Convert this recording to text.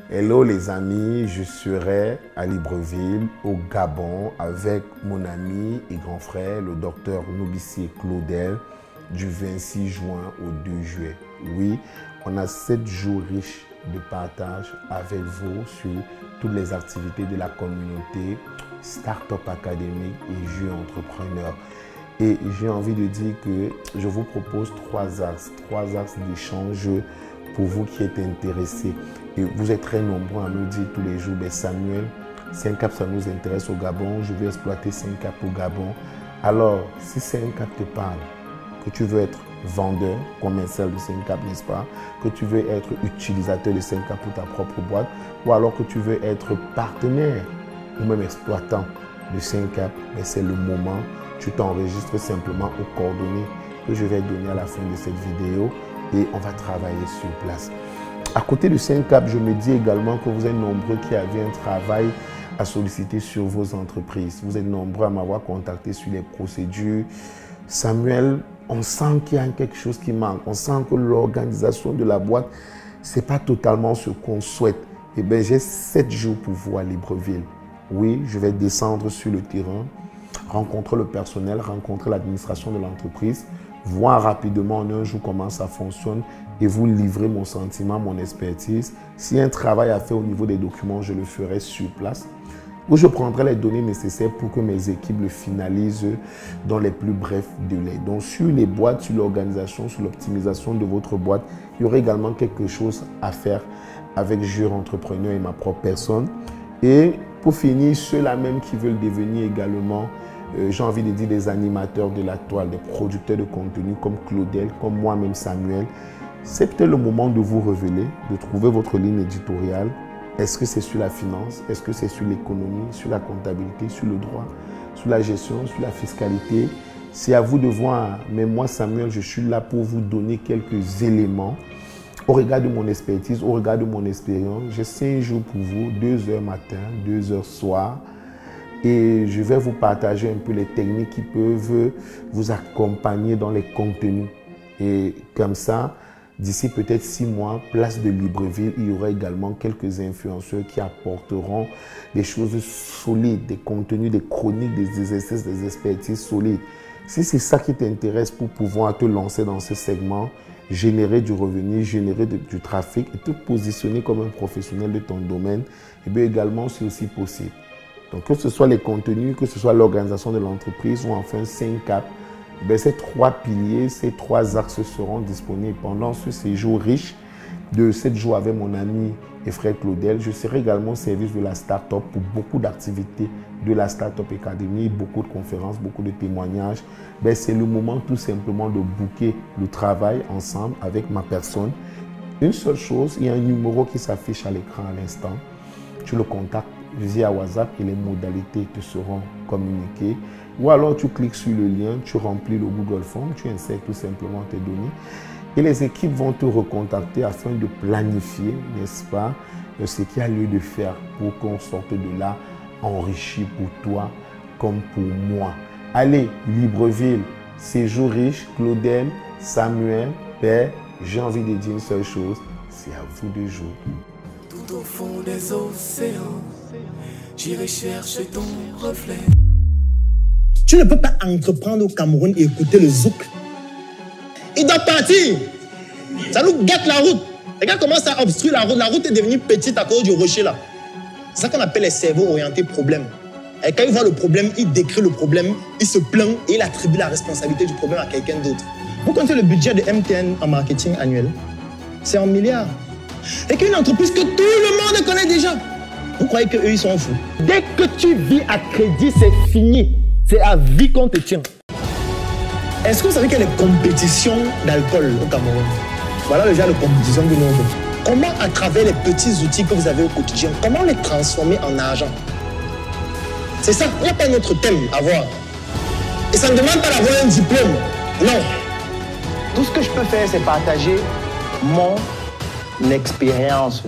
Hello les amis, je serai à Libreville, au Gabon, avec mon ami et grand frère, le docteur Nobissier Claudel, du 26 juin au 2 juillet. Oui, on a 7 jours riches de partage avec vous sur toutes les activités de la communauté Startup Académique et Jeux Entrepreneurs. Et j'ai envie de dire que je vous propose trois axes d'échange pour vous qui êtes intéressés. Et vous êtes très nombreux à me dire tous les jours, ben Samuel, 5 cap ça nous intéresse au Gabon, je veux exploiter 5 cap au Gabon. Alors, si 5 cap te parle, que tu veux être vendeur, commercial de 5 cap, n'est-ce pas? Que tu veux être utilisateur de 5 cap pour ta propre boîte, ou alors que tu veux être partenaire ou même exploitant de 5 cap, ben c'est le moment. Tu t'enregistres simplement aux coordonnées que je vais donner à la fin de cette vidéo et on va travailler sur place. À côté de 5 cap, je me dis également que vous êtes nombreux qui avez un travail à solliciter sur vos entreprises. Vous êtes nombreux à m'avoir contacté sur les procédures. Samuel, on sent qu'il y a quelque chose qui manque. On sent que l'organisation de la boîte, ce n'est pas totalement ce qu'on souhaite. Eh bien, j'ai 7 jours pour vous à Libreville. Oui, je vais descendre sur le terrain, rencontrer le personnel, rencontrer l'administration de l'entreprise, voir rapidement en un jour comment ça fonctionne et vous livrer mon sentiment, mon expertise. S'il y a un travail à faire au niveau des documents, je le ferai sur place, où je prendrai les données nécessaires pour que mes équipes le finalisent dans les plus brefs délais. Donc sur les boîtes, sur l'organisation, sur l'optimisation de votre boîte, il y aurait également quelque chose à faire avec Jeux Entrepreneurs et ma propre personne. Et pour finir, ceux-là même qui veulent devenir également, j'ai envie de dire des animateurs de la toile, des producteurs de contenu comme Claudel, comme moi-même Samuel, c'est peut-être le moment de vous révéler, de trouver votre ligne éditoriale. Est-ce que c'est sur la finance? Est-ce que c'est sur l'économie, sur la comptabilité, sur le droit, sur la gestion, sur la fiscalité? C'est à vous de voir. Mais moi, Samuel, je suis là pour vous donner quelques éléments au regard de mon expertise, au regard de mon expérience. J'ai 5 jours pour vous, 2 heures matin, 2 heures soir. Et je vais vous partager un peu les techniques qui peuvent vous accompagner dans les contenus. Et comme ça, d'ici peut-être 6 mois, place de Libreville, il y aura également quelques influenceurs qui apporteront des choses solides, des contenus, des chroniques, des exercices, des expertises solides. Si c'est ça qui t'intéresse pour pouvoir te lancer dans ce segment, générer du revenu, générer du trafic et te positionner comme un professionnel de ton domaine, et bien également c'est aussi possible. Donc que ce soit les contenus, que ce soit l'organisation de l'entreprise ou enfin 5 cap, ben ces 3 piliers, ces 3 axes seront disponibles pendant ce séjour riche de 7 jours avec mon ami et frère Claudel. Je serai également au service de la start-up pour beaucoup d'activités de la Startup Academy, beaucoup de conférences, beaucoup de témoignages. Ben c'est le moment tout simplement de booker le travail ensemble avec ma personne. Une seule chose, il y a un numéro qui s'affiche à l'écran à l'instant. Tu le contactes via WhatsApp et les modalités te seront communiquées. Ou alors tu cliques sur le lien, tu remplis le Google Form, tu insères tout simplement tes données et les équipes vont te recontacter afin de planifier, n'est-ce pas, ce qu'il y a lieu de faire pour qu'on sorte de là enrichi pour toi comme pour moi. Allez, Libreville, séjour riche, Claudel, Samuel, Père, j'ai envie de dire une seule chose, c'est à vous de jouer. Tout au fond des océans, j'irai chercher ton reflet. Tu ne peux pas entreprendre au Cameroun et écouter le zouk. Il doit partir. Ça nous gâte la route. Regarde comment ça obstrue la route. La route est devenue petite à cause du rocher là. C'est ça qu'on appelle les cerveaux orientés problème. Et quand il voit le problème, il décrit le problème, il se plaint et il attribue la responsabilité du problème à quelqu'un d'autre. Vous connaissez le budget de MTN en marketing annuel? C'est en milliards. Et qu'une entreprise que tout le monde connaît déjà. Vous croyez qu'eux, ils sont fous? Dès que tu vis à crédit, c'est fini. C'est à vie qu'on te tient. Est-ce que vous savez qu'il y a des compétitions d'alcool au Cameroun? Voilà le genre de compétition que nous avons. Comment, à travers les petits outils que vous avez au quotidien, comment les transformer en argent? C'est ça, il n'y a pas notre thème à voir. Et ça ne demande pas d'avoir un diplôme. Non. Tout ce que je peux faire, c'est partager mon expérience.